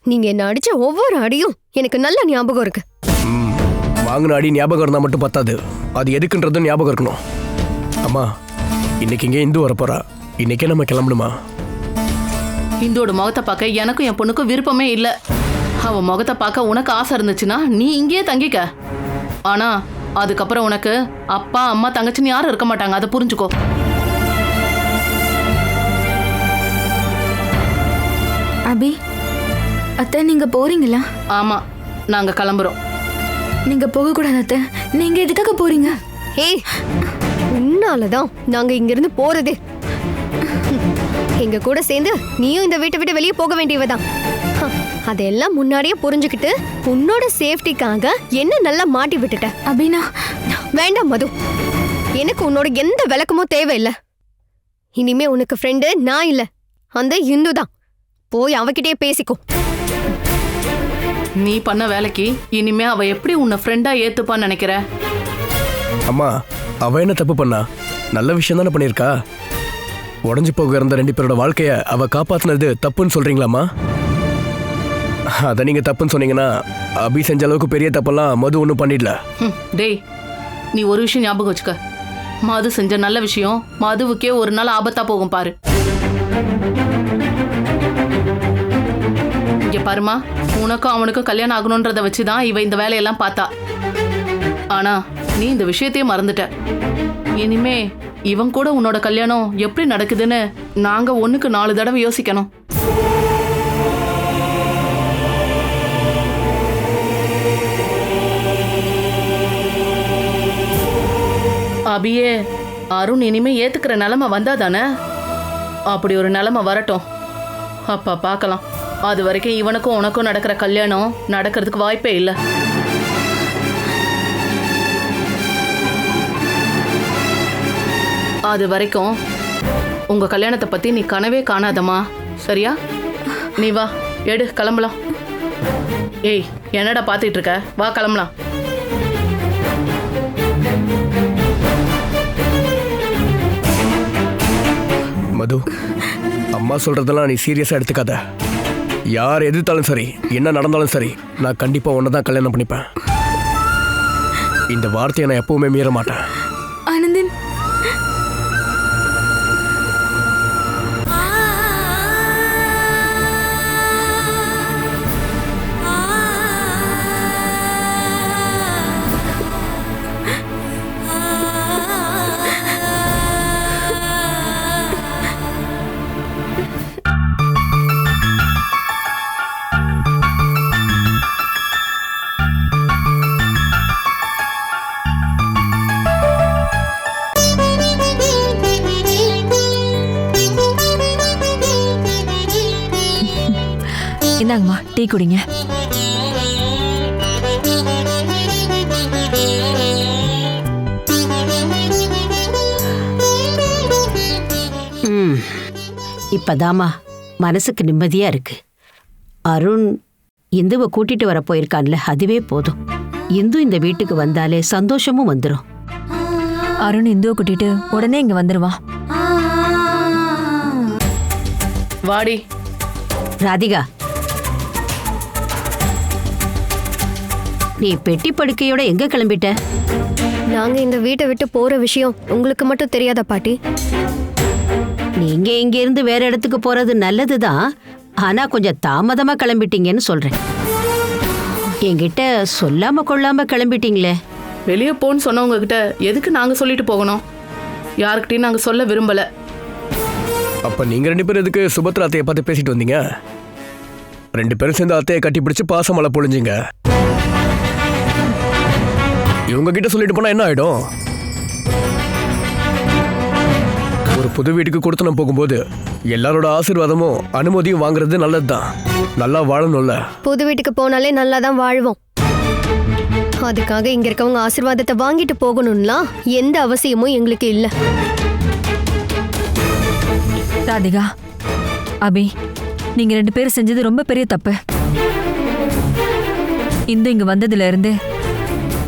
நீங்க என்ன அடிச்ச ஒவ்வொரு அடியும் எனக்கு நல்ல ஞாபகம் இருக்கு. வாங்கின அடி ஞாபகம் இருந்தா மட்டும் பத்தாது, அது எதுக்குன்றதும் ஞாபகம் இருக்கணும். அம்மா, இன்னைக்கு இங்கே இந்து வரப்போறா. இன்னைக்கே நம்ம கிளம்பணுமா? இந்தோட முகத்தை பார்க்க எனக்கும் என் பொண்ணுக்கும் விருப்பமே இல்லை. அவன் முகத்தை பார்க்க உனக்கு ஆசை இருந்துச்சுன்னா நீ இங்கேயே தங்கிக்க. ஆனா அதுக்கப்புறம் உனக்கு அப்பா அம்மா தங்கச்சின்னு யாரும் இருக்க மாட்டாங்க, அதை புரிஞ்சுக்கோ. அபி, அத்தை நீங்க போறீங்களா? ஆமா, நாங்க கிளம்புறோம். நீங்க போக கூடாது அத்தை. நீங்க எதுக்காக போறீங்க? ஏய், உன்னாலதான் நாங்க இங்க இருந்து போறதே. எங்க கூட சேர்ந்து நீயும் இந்த வீட்டை விட்டு வெளியே போக வேண்டியவதான். அதெல்லாம் முன்னாடியே புரிஞ்சுக்கிட்டு உன்னோட சேஃப்டிக்காக என்ன நல்லா மாட்டி விட்டுட்ட. அபினா, வேண்டாம் மது, எனக்கு உன்னோட எந்த விளக்கமும் தேவையில்லை. இனிமே உனக்கு ஃப்ரெண்டு நான் இல்ல, அந்த இந்து தான். போய் அவகிட்டே பேசிக்கோ. நீ பண்ண வேலைக்கு இனிமே அவ எப்படி உன்னை ஃப்ரெண்டா ஏத்துப்பான்னு நினைக்கிற? அம்மா, அவ என்ன தப்பு பண்ணா? நல்ல விஷயம் தானே பண்ணியிருக்கா. உடஞ்சு போக இருந்த 2 பேரோட வாழ்க்கைய அவ காப்பாத்தினது தப்புன்னு சொல்றீங்களாம்மா? அதை நீங்க தப்புன்னு சொன்னீங்கன்னா அபி செஞ்ச அளவுக்கு பெரிய தப்பெல்லாம் மது ஒன்றும் பண்ணிடல. டேய், நீ ஒரு விஷயம் ஞாபகம் வச்சுக்க. மது செஞ்ச நல்ல விஷயம் மதுவுக்கே ஒரு நாள் ஆபத்தா போகும் பாரு. இங்க பாருமா, உனக்கும் அவனுக்கும் கல்யாணம் ஆகணும்ன்றத வச்சுதான் இவ இந்த வேலையெல்லாம் பார்த்தா. ஆனா நீ இந்த விஷயத்தையே மறந்துட்ட. இனிமே இவன் கூட உன்னோட கல்யாணம் எப்படி நடக்குதுன்னு நாங்க 1க்கு 4 தடவை யோசிக்கணும். அபியே, அருண் இனிமே ஏத்துக்கிற நிலைமை வந்தாதானே? அப்படி ஒரு நிலைமை வரட்டும், அப்ப பார்க்கலாம். அது வரைக்கும் இவனுக்கும் உனக்கும் நடக்கிற கல்யாணம் நடக்கிறதுக்கு வாய்ப்பே இல்லை. அது வரைக்கும் உங்க கல்யாணத்தை பத்தி நீ கனவே காணாதம்மா, சரியா? நீ வா, எடு, கிளம்பலாம். ஏய், என்னடா பாத்துட்டு இருக்க? வா, கிளம்பலாம். மது, அம்மா சொல்றதெல்லாம் நீ சீரியஸா எடுத்துக்காத. யார் எதிர்த்தாலும் சரி, என்ன நடந்தாலும் சரி, நான் கண்டிப்பா உன்னை தான் கல்யாணம் பண்ணிப்பேன். இந்த வார்த்தையை நான் எப்பவுமே மீற மாட்டேன். ஆனந்தன், இந்தாங்கம்மா, டீ குடிங்க. இப்பதாமா மனசுக்கு நிம்மதியா இருக்கு. அருண் இந்துவை கூட்டிட்டு வர போயிருக்கான்ல, அதுவே போதும். இந்து இந்த வீட்டுக்கு வந்தாலே சந்தோஷமும் வந்துடும். அருண் இந்துவை கூட்டிட்டு உடனே இங்க வந்துருவான். வாடி ராதிகா, நீ பெட்டி படுக்கையோட எங்க கிளம்பிட்ட? நாங்க இந்த வீட்டை விட்டு போற விஷயம் உங்களுக்கு மட்டும் தெரியாதா பாட்டி? நீங்க இங்க இருந்து வேற இடத்துக்கு போறது நல்லதுதான், ஆனா கொஞ்சம் தாமதமா கிளம்பிட்டீங்கன்னு சொல்றேன். என்கிட்ட சொல்லாம கொள்ளாம கிளம்பிட்டீங்களே. வெளியே போன்னு சொன்னவங்க கிட்ட எதுக்கு நாங்க சொல்லிட்டு போகணும்? யாருக்கிட்டையும் நாங்க சொல்ல விரும்பல. அப்ப நீங்க 2 பேரும் எதுக்கு சுபத்ரா அத்தையை பார்த்து பேசிட்டு வந்தீங்க? 2 பேரும் சேர்ந்து அத்தையை கட்டி பிடிச்சு பாசமலை பொழிஞ்சிங்க. இவங்க கிட்ட சொல்லிட்டு போனா என்ன ஆயிடும்? ஒரு புது வீட்டுக்கு கொடுத்து போகும்போது எல்லாரோட ஆசீர்வாதமும் அனுமதியும் வாங்குறது நல்லதுதான். நல்லா வாழணும்ல. புது வீட்டுக்கு போனாலே நல்லா தான் வாழ்வோம். அதுக்காக இங்க இருக்கவங்க ஆசீர்வாதத்தை வாங்கிட்டு போகணும்லாம் எந்த அவசியமும் எங்களுக்கு இல்ல. ராதிகா, அபி, நீங்க 2 பேரும் செஞ்சது ரொம்ப பெரிய தப்பு. இந்து இங்க வந்ததுல இருந்து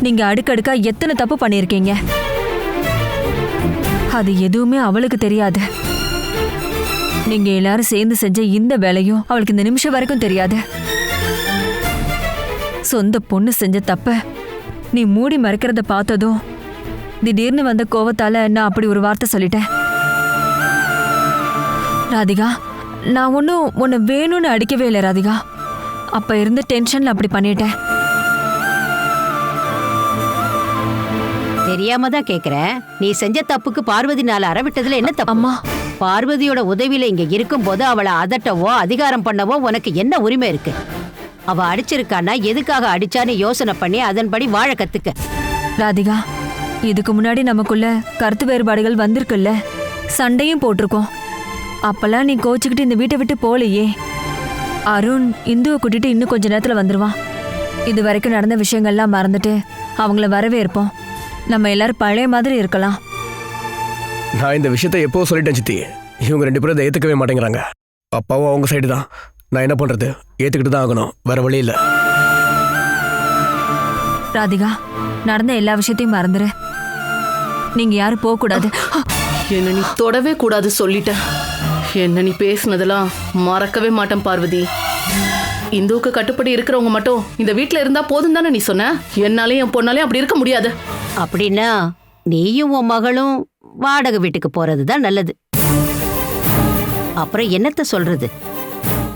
நீங்க அடுக்கடுக்கா எத்தனை தப்பு பண்ணிருக்கீங்க. அது எதுவுமே அவளுக்கு தெரியாது. நீங்க எல்லாரும் சேர்ந்து செஞ்ச இந்த வேலையும் அவளுக்கு இந்த நிமிஷம் வரைக்கும் தெரியாது. சொந்த பொண்ணு செஞ்ச தப்ப நீ மூடி மறைக்கிறத பார்த்ததும் திடீர்னு வந்த கோவத்தால நான் அப்படி ஒரு வார்த்தை சொல்லிட்டேன். ராதிகா, நான் ஒன்னும் உன்னை வேணும்னு அடிக்கவே இல்லை ராதிகா. அப்ப இருந்த டென்ஷன்ல அப்படி பண்ணிட்டேன். தெரியாம தான் கேக்குறேன். நீ செஞ்ச தப்புக்கு பார்வதி நாள் அறவிட்டதுல என்ன தப்பு? அம்மா, பார்வதியோட உதவியில இங்க இருக்கும் போது அவளை அதட்டவோ அதிகாரம் பண்ணவோ உனக்கு என்ன உரிமை இருக்கு? அவ அடிச்சிருக்கானா எதுக்காக அடிச்சான்னு யோசனை பண்ணி அதன்படி வாழ கத்துக்க. ராதிகா, இதுக்கு முன்னாடி நமக்குள்ள கருத்து வேறுபாடுகள் வந்திருக்குல்ல, சண்டையும் போட்டிருக்கோம். அப்பெல்லாம் நீ கோச்சுக்கிட்டு இந்த வீட்டை விட்டு போலையே. அருண் இந்துவை கூட்டிட்டு இன்னும் கொஞ்ச நேரத்துல வந்துருவான். இது வரைக்கும் நடந்த விஷயங்கள்லாம் மறந்துட்டு அவங்கள வரவேற்போம். நம்ம எல்லாரும் பழைய மாதிரி இருக்கலாம். நான் இந்த விஷயத்த எப்போ சொல்லிட்டேன் சித்தி. இவங்க 2 பேரும் இதை ஏத்துக்கவே மாட்டேங்கிறாங்க. அப்பாவும் அவங்க சைடு தான். நான் என்ன பண்றது? ஏத்துக்கிட்டு தான் ஆகணும், வேற வழி இல்ல. ராதிகா, நடந்த எல்லா விஷயத்தையும் மறந்துரு. நீங்க யாரும் போக கூடாது. என்ன நீ தொடவே கூடாது சொல்லிட்ட. என்ன நீ பேசுனதெல்லாம் மறக்கவே மாட்டேன் பார்வதி. இந்துவுக்கு கட்டுப்படி இருக்கிறவங்க மட்டும் இந்த வீட்டுல இருந்தா போதும் தானே நீ சொன்ன? என்னாலையும் என் பொண்ணாலையும் அப்படி இருக்க முடியாது. அப்படின்னா நீயும் உன் மகளும் வாடகை வீட்டுக்கு போறதுதான் நல்லது. அப்புறம் என்னத்த சொல்றது?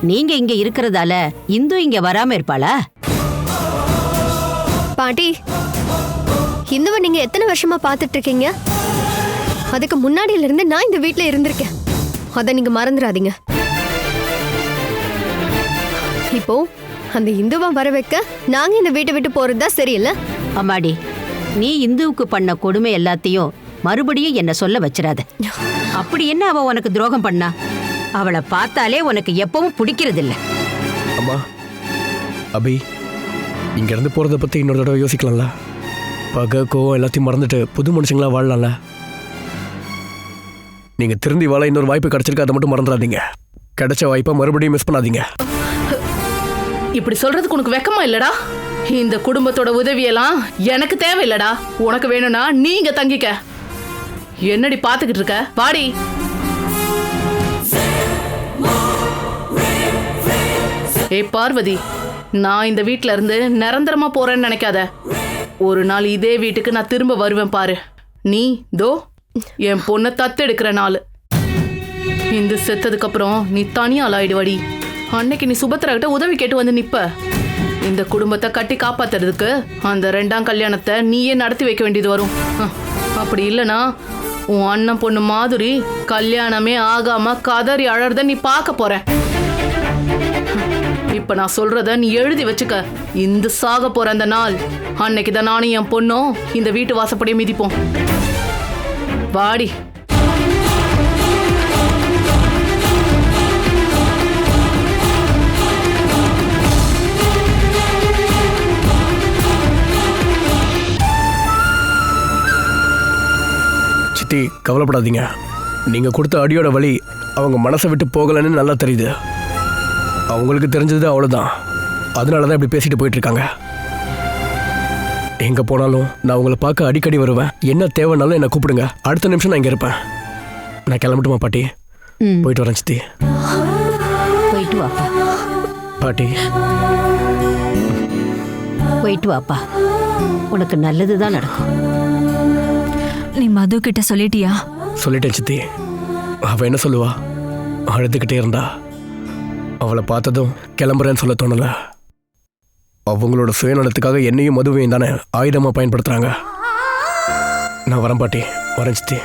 நீங்க இங்க இருக்கிறதால இந்து இங்க வராம இருப்பாளா? பாட்டி, இந்துவை நீங்க எத்தனை வருஷமா பார்த்துட்டு இருக்கீங்க? அதுக்கு முன்னாடியில இருந்து நான் இந்த வீட்ல இருந்திருக்கேன். அதை நீங்க மறந்துடாதீங்க. இப்போ அந்த இந்துவை வர வைக்க நாங்க இந்த வீட்டை விட்டு போறதுதான் சரியில்ல. அம்மாடி, நீ இந்துவுக்கு பண்ண கொடுமை எல்லாத்தையும் மறுபடியும் என்ன சொல்ல வச்சிடாத. அப்படி என்ன அவ உனக்கு துரோகம் பண்ணா? அவளை பார்த்தாலே உனக்கு எப்பவும் பிடிக்கிறது இல்ல. அம்மா, அபி, இங்க இருந்து போறத பத்தி இன்னொரு தடவை யோசிக்கலாம்ல. பகை கோவம் எல்லாத்தையும் மறந்துட்டு புது மனுஷங்களா வாழலாம்ல. நீங்க திருந்தி வாழ இன்னொரு வாய்ப்பு கிடைச்சிருக்கு, அதை மட்டும் மறந்துடாதீங்க. கிடைச்ச வாய்ப்பை மறுபடியும் மிஸ் பண்ணாதீங்க. இப்படி சொல்றதுக்கு உனக்கு வெக்கமா இல்லடா? இந்த குடும்பத்தோட உதவியெல்லாம் எனக்கு தேவையில்லடா. உனக்கு வேணும்னா நீங்க தங்கிக்க. என்னடி பாத்துக்கிட்டு இருக்க? வாடி. ஏய் பார்வதி, நான் இந்த வீட்ல இருந்து நிரந்தரமா போறேன்னு நினைக்காத. ஒரு நாள் இதே வீட்டுக்கு நான் திரும்ப வருவேன் பாரு. நீ தோ என் பொண்ணை தத்தெடுக்கிற நாள். இந்த செத்ததுக்கு அப்புறம் நீ தனியா ஆளாயிடுவாடி. அன்னைக்கு நீ சுபத்ரா கிட்ட உதவி கேட்டு வந்து நிப்ப. இந்த குடும்பத்தை கட்டி காப்பாத்துறதுக்கு அந்த 2ஆம் கல்யாணத்தை நீயே நடத்தி வைக்க வேண்டியது வரும். அப்படி இல்லைனா உன் அண்ணன் பொண்ணு மாதுரி கல்யாணமே ஆகாம கதறி அழறத நீ பார்க்க போற. இப்ப நான் சொல்றத நீ எழுதி வச்சுக்க. இந்த சாக போற அந்த நாள் அன்னைக்கு தான் நானும் என் பொண்ணும் இந்த வீட்டு வாசப்படியே மிதிப்போம். வாடி. சித்தி, கவலைப்படாதீங்க. நீங்க கொடுத்த அடியோட வலி அவங்க மனசை விட்டு போகலன்னு நல்லா தெரியுது. அவங்களுக்கு தெரிஞ்சது அவ்வளோதான். அதனால தான் இப்படி பேசிட்டு போயிட்டு இருக்காங்க. எங்கே போனாலும் நான் உங்களை பார்க்க அடிக்கடி வருவேன். என்ன தேவைன்னாலும் என்னை கூப்பிடுங்க. அடுத்த நிமிஷம் நான் இங்கே இருப்பேன். நான் கிளம்பட்டுமா பாட்டி? போயிட்டு வரேன் சித்தி. போயிட்டு வாப்பா. பாட்டி போயிட்டு வாப்பா. உனக்கு நல்லது தான் நடக்கும். நீ மது கிட்ட சொல்லிட்டியா? சொல்லிட்டேன் சித்தி. அவள் என்ன சொல்லுவா? அழுதுகிட்டே இருந்தா. அவளை பார்த்ததும் கிளம்புறேன்னு சொல்ல தோணல. அவங்களோட சுயநலத்துக்காக என்னையும் மதுவையும் தானே ஆயுதமா பயன்படுத்துறாங்க. நான் வரேன் பாட்டி. வரேன் சித்தி.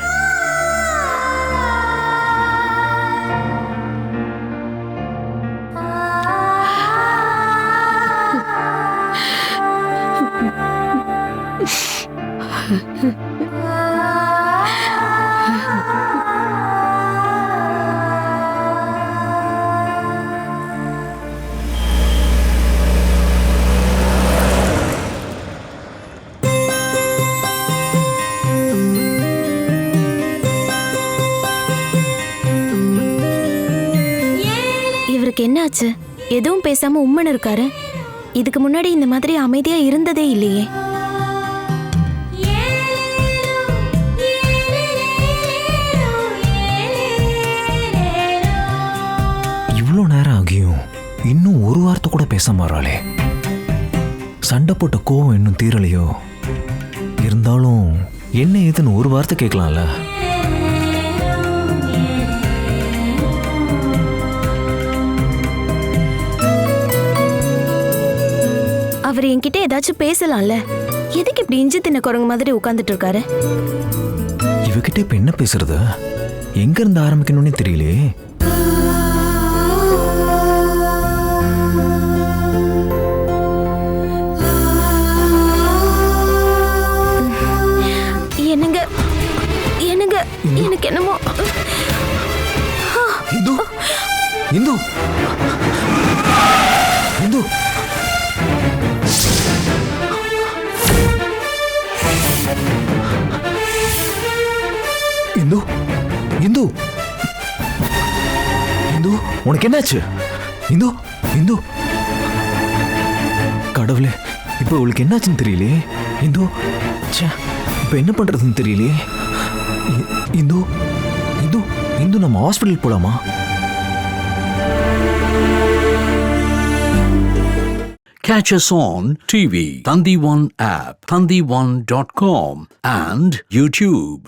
என்னாச்சு? எதுவும் பேசாம உம்மன் இருக்காரு. இதுக்கு முன்னாடி இந்த மாதிரி அமைதியா இருந்ததே இல்லையே. இவ்வளோ நேரம் ஆகியும் இன்னும் ஒரு வார்த்தை கூட பேச மாறாளே. சண்டை போட்ட கோவம் இன்னும் தீரலையோ? இருந்தாலும் என்ன ஏதுன்னு ஒரு வார்த்தை கேட்கலாம்ல. அவர் என்கிட்ட ஏதாச்சும் பேசலாம்ல. எதுக்கு இப்படி இஞ்சி தின்ன குரங்கு மாதிரி உட்கார்ந்துட்டு இருக்காரு? இவகிட்ட இப்ப என்ன பேசுறது? எங்க இருந்து ஆரம்பிக்கணும்னே தெரியலையே. என்னங்க என்னங்க, எனக்கு என்னமோ. இந்து இந்து இந்து இந்து இந்து இந்து, உனக்கு என்னாச்சு? இந்து இந்து, கடவுளே, இப்போ அவளுக்கு என்னாச்சுன்னு தெரியலையே. இந்து, இப்போ என்ன பண்றதுன்னு தெரியலையே. இந்து இந்து இந்து, நம்ம ஹாஸ்பிட்டல் போலாமா? Catch us on TV, Thandivan app, thandivan.com and YouTube.